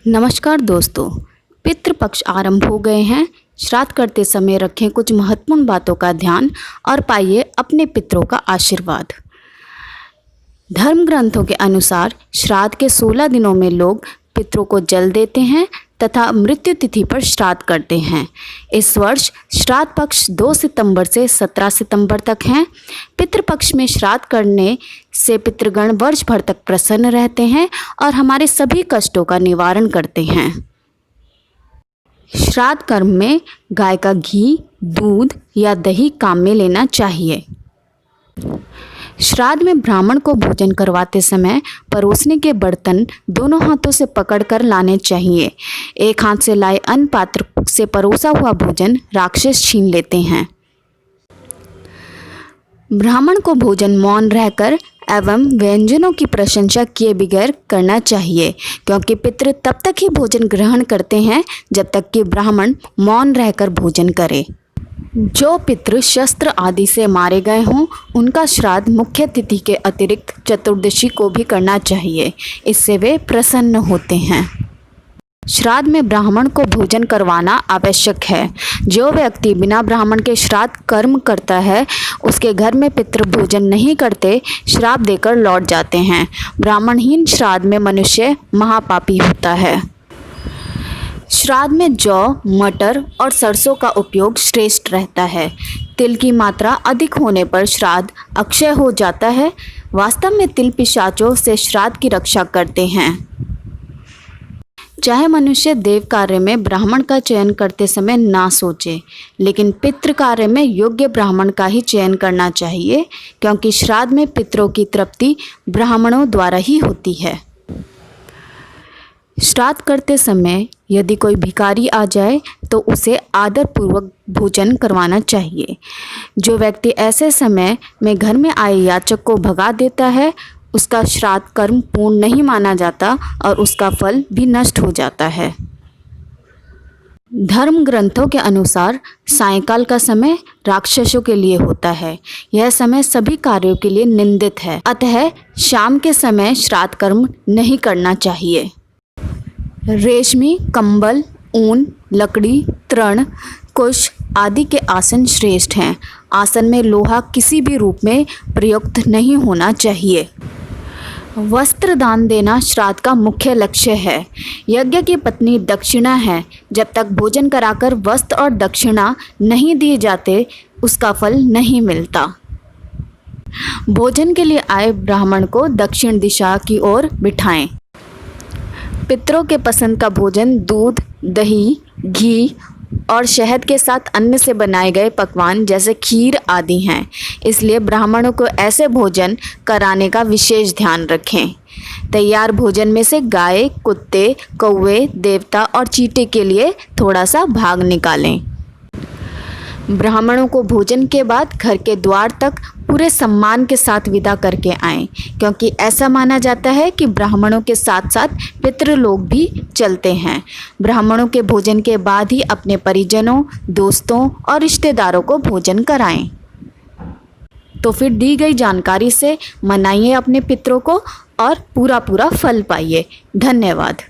नमस्कार दोस्तों, पितृपक्ष आरंभ हो गए हैं। श्राद्ध करते समय रखें कुछ महत्वपूर्ण बातों का ध्यान और पाइए अपने पितरों का आशीर्वाद। धर्म ग्रंथों के अनुसार श्राद्ध के 16 दिनों में लोग पितरों को जल देते हैं तथा मृत्यु तिथि पर श्राद्ध करते हैं। इस वर्ष श्राद्ध पक्ष 2 सितंबर से 17 सितंबर तक हैं। पितृपक्ष में श्राद्ध करने से पितृगण वर्ष भर तक प्रसन्न रहते हैं और हमारे सभी कष्टों का निवारण करते हैं। श्राद्ध कर्म में गाय का घी, दूध या दही काम में लेना चाहिए। श्राद्ध में ब्राह्मण को भोजन करवाते समय परोसने के बर्तन दोनों हाथों से पकड़कर लाने चाहिए। एक हाथ से लाए अन्न पात्र से परोसा हुआ भोजन राक्षस छीन लेते हैं। ब्राह्मण को भोजन मौन रहकर एवं व्यंजनों की प्रशंसा किए बगैर करना चाहिए, क्योंकि पितृ तब तक ही भोजन ग्रहण करते हैं जब तक कि ब्राह्मण मौन रहकर भोजन करे। जो पितृ शस्त्र आदि से मारे गए हों उनका श्राद्ध मुख्य तिथि के अतिरिक्त चतुर्दशी को भी करना चाहिए, इससे वे प्रसन्न होते हैं। श्राद्ध में ब्राह्मण को भोजन करवाना आवश्यक है। जो व्यक्ति बिना ब्राह्मण के श्राद्ध कर्म करता है उसके घर में पितृ भोजन नहीं करते, श्राप देकर लौट जाते हैं। ब्राह्मणहीन श्राद्ध में मनुष्य महापापी होता है। श्राद्ध में जौ, मटर और सरसों का उपयोग श्रेष्ठ रहता है। तिल की मात्रा अधिक होने पर श्राद्ध अक्षय हो जाता है। वास्तव में तिल पिशाचों से श्राद्ध की रक्षा करते हैं। चाहे मनुष्य देव कार्य में ब्राह्मण का चयन करते समय ना सोचे, लेकिन पितृ कार्य में योग्य ब्राह्मण का ही चयन करना चाहिए, क्योंकि श्राद्ध में पितरों की तृप्ति ब्राह्मणों द्वारा ही होती है। श्राद्ध करते समय यदि कोई भिखारी आ जाए तो उसे आदरपूर्वक भोजन करवाना चाहिए। जो व्यक्ति ऐसे समय में घर में आए याचक को भगा देता है उसका श्राद्ध कर्म पूर्ण नहीं माना जाता और उसका फल भी नष्ट हो जाता है। धर्म ग्रंथों के अनुसार सायंकाल का समय राक्षसों के लिए होता है। यह समय सभी कार्यों के लिए निंदित है, अतः शाम के समय श्राद्ध कर्म नहीं करना चाहिए। रेशमी, कंबल, ऊन, लकड़ी, तृण, कुश आदि के आसन श्रेष्ठ हैं। आसन में लोहा किसी भी रूप में प्रयुक्त नहीं होना चाहिए। वस्त्र दान देना श्राद्ध का मुख्य लक्ष्य है। यज्ञ की पत्नी दक्षिणा है। जब तक भोजन कराकर वस्त्र और दक्षिणा नहीं दिए जाते उसका फल नहीं मिलता। भोजन के लिए आए ब्राह्मण को दक्षिण दिशा की ओर बिठाएं। पितरों के पसंद का भोजन दूध, दही, घी और शहद के साथ अन्न से बनाए गए पकवान जैसे खीर आदि हैं। इसलिए ब्राह्मणों को ऐसे भोजन कराने का विशेष ध्यान रखें। तैयार भोजन में से गाय, कुत्ते, कौवे, देवता और चींटे के लिए थोड़ा सा भाग निकालें। ब्राह्मणों को भोजन के बाद घर के द्वार तक पूरे सम्मान के साथ विदा करके आएं, क्योंकि ऐसा माना जाता है कि ब्राह्मणों के साथ साथ पितृलोक भी चलते हैं। ब्राह्मणों के भोजन के बाद ही अपने परिजनों, दोस्तों और रिश्तेदारों को भोजन कराएं। तो फिर दी गई जानकारी से मनाइए अपने पितरों को और पूरा फल पाइए। धन्यवाद।